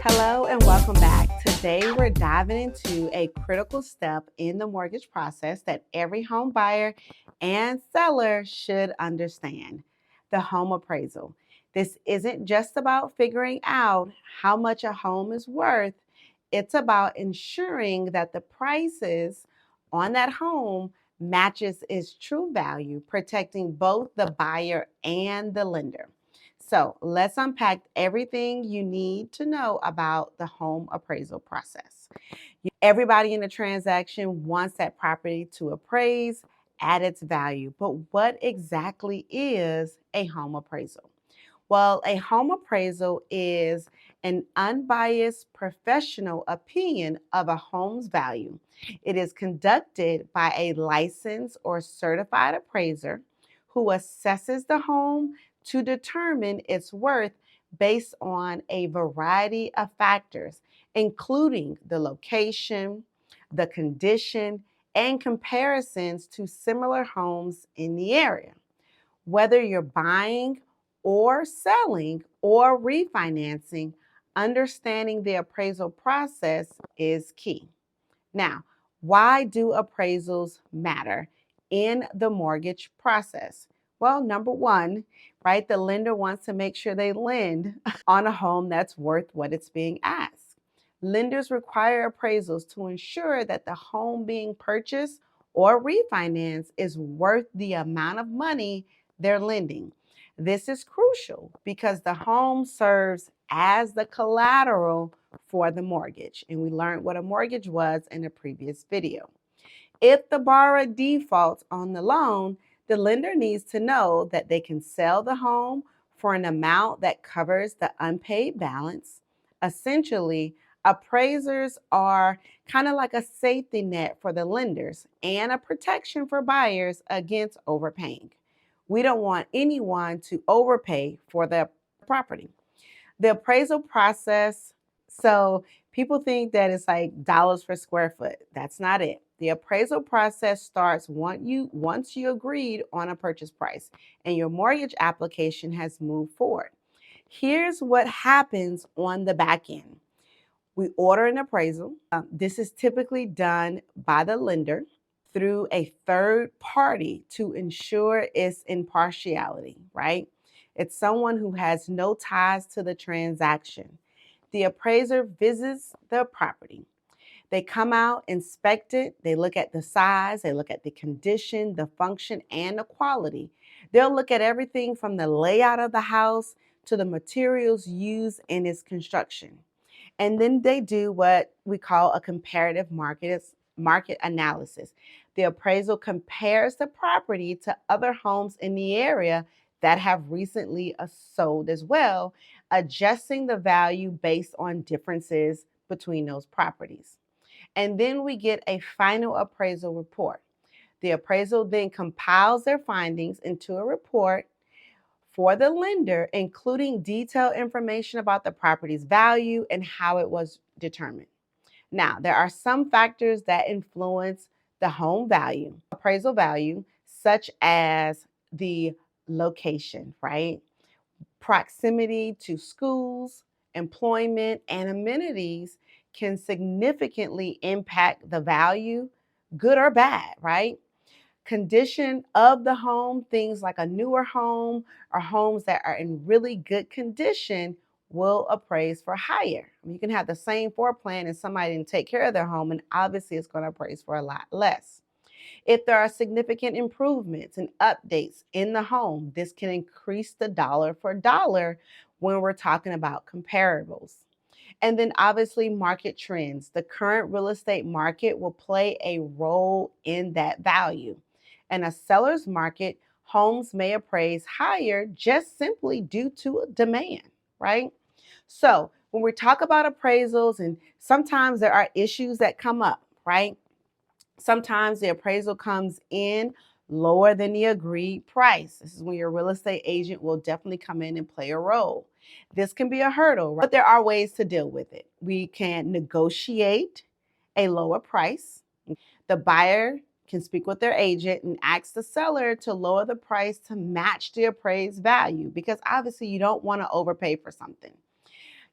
Hello and welcome back. Today we're diving into a critical step in the mortgage process that every home buyer and seller should understand: the home appraisal. This isn't just about figuring out how much a home is worth, it's about ensuring that the prices on that home matches its true value, protecting both the buyer and the lender. So let's unpack everything you need to know about the home appraisal process. Everybody in the transaction wants that property to appraise at its value, but what exactly is a home appraisal? Well, a home appraisal is an unbiased professional opinion of a home's value. It is conducted by a licensed or certified appraiser who assesses the home to determine its worth based on a variety of factors, including the location, the condition, and comparisons to similar homes in the area. Whether you're buying or selling or refinancing, understanding the appraisal process is key. Now, why do appraisals matter in the mortgage process? Well, number one, right, the lender wants to make sure they lend on a home that's worth what it's being asked. Lenders require appraisals to ensure that the home being purchased or refinanced is worth the amount of money they're lending. This is crucial because the home serves as the collateral for the mortgage. And we learned what a mortgage was in a previous video. If the borrower defaults on the loan, the lender needs to know that they can sell the home for an amount that covers the unpaid balance. Essentially, appraisers are kind of like a safety net for the lenders and a protection for buyers against overpaying. We don't want anyone to overpay for their property. The appraisal process, so people think that it's like dollars per square foot. That's not it. The appraisal process starts once you agreed on a purchase price and your mortgage application has moved forward. Here's what happens on the back end. We order an appraisal. This is typically done by the lender through a third party to ensure its impartiality, right? It's someone who has no ties to the transaction. The appraiser visits the property. They come out, inspect it, they look at the size, they look at the condition, the function, and the quality. They'll look at everything from the layout of the house to the materials used in its construction. And then they do what we call a comparative market analysis. The appraisal compares the property to other homes in the area that have recently sold as well, adjusting the value based on differences between those properties. And then we get a final appraisal report. The appraisal then compiles their findings into a report for the lender, including detailed information about the property's value and how it was determined. Now, there are some factors that influence the home value, appraisal value, such as the location, right? Proximity to schools, employment, and amenities can significantly impact the value, good or bad, right? Condition of the home, things like a newer home or homes that are in really good condition will appraise for higher. You can have the same floor plan and somebody didn't take care of their home, and obviously it's going to appraise for a lot less. If there are significant improvements and updates in the home, this can increase the dollar for dollar when we're talking about comparables. And then obviously market trends. The current real estate market will play a role in that value. In a seller's market, homes may appraise higher just simply due to demand, right? So when we talk about appraisals, and sometimes there are issues that come up, right? Sometimes the appraisal comes in lower than the agreed price. This is when your real estate agent will definitely come in and play a role. This can be a hurdle, right? But there are ways to deal with it. We can negotiate a lower price. The buyer can speak with their agent and ask the seller to lower the price to match the appraised value, because obviously you don't want to overpay for something.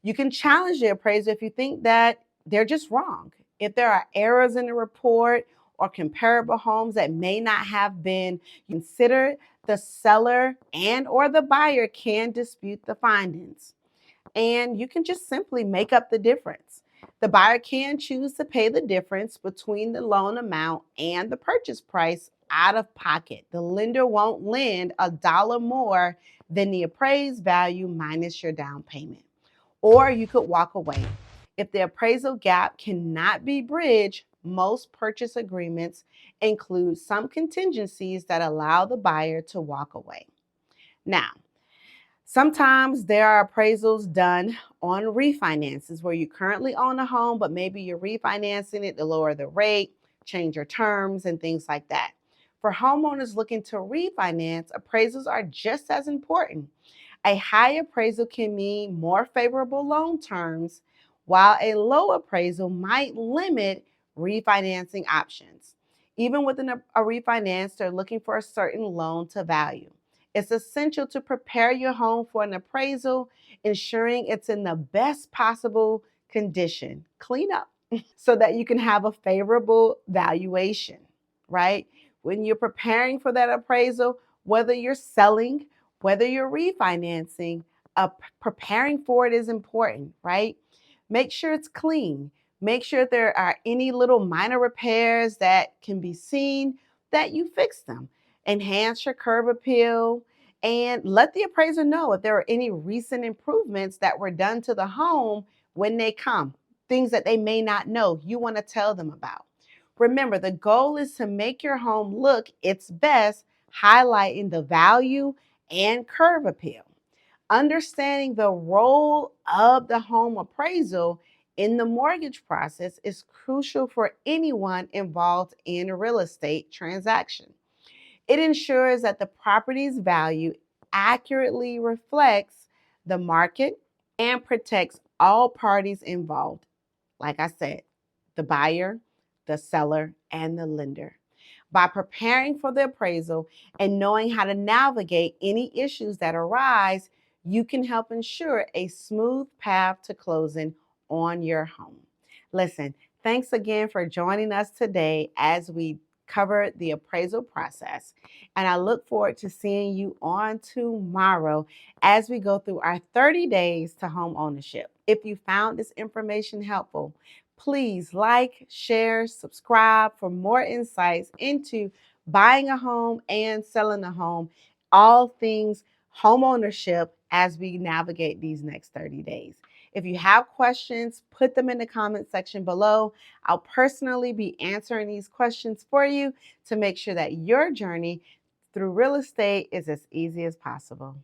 You can challenge the appraiser if you think that they're just wrong. If there are errors in the report or comparable homes that may not have been considered, the seller and or the buyer can dispute the findings. And you can just simply make up the difference. The buyer can choose to pay the difference between the loan amount and the purchase price out of pocket. The lender won't lend a dollar more than the appraised value minus your down payment. Or you could walk away. If the appraisal gap cannot be bridged, most purchase agreements include some contingencies that allow the buyer to walk away. Now, sometimes there are appraisals done on refinances where you currently own a home, but maybe you're refinancing it to lower the rate, change your terms, and things like that. For homeowners looking to refinance, appraisals are just as important. A high appraisal can mean more favorable loan terms, while a low appraisal might limit refinancing options. Even within a refinance, they're looking for a certain loan to value. It's essential to prepare your home for an appraisal, ensuring it's in the best possible condition. Clean up so that you can have a favorable valuation, right? When you're preparing for that appraisal, whether you're selling, whether you're refinancing, preparing for it is important, right? Make sure it's clean. Make sure if there are any little minor repairs that can be seen, that you fix them. Enhance your curb appeal and let the appraiser know if there are any recent improvements that were done to the home when they come, things that they may not know. You want to tell them about. Remember, the goal is to make your home look its best, highlighting the value and curb appeal. Understanding the role of the home appraisal in the mortgage process is crucial for anyone involved in a real estate transaction. It ensures that the property's value accurately reflects the market and protects all parties involved. Like I said, the buyer, the seller, and the lender. By preparing for the appraisal and knowing how to navigate any issues that arise, you can help ensure a smooth path to closing on your home. Listen, thanks again for joining us today as we cover the appraisal process. And I look forward to seeing you on tomorrow as we go through our 30 days to home ownership. If you found this information helpful, please like, share, subscribe for more insights into buying a home and selling a home, all things home ownership as we navigate these next 30 days. If you have questions, put them in the comment section below. I'll personally be answering these questions for you to make sure that your journey through real estate is as easy as possible.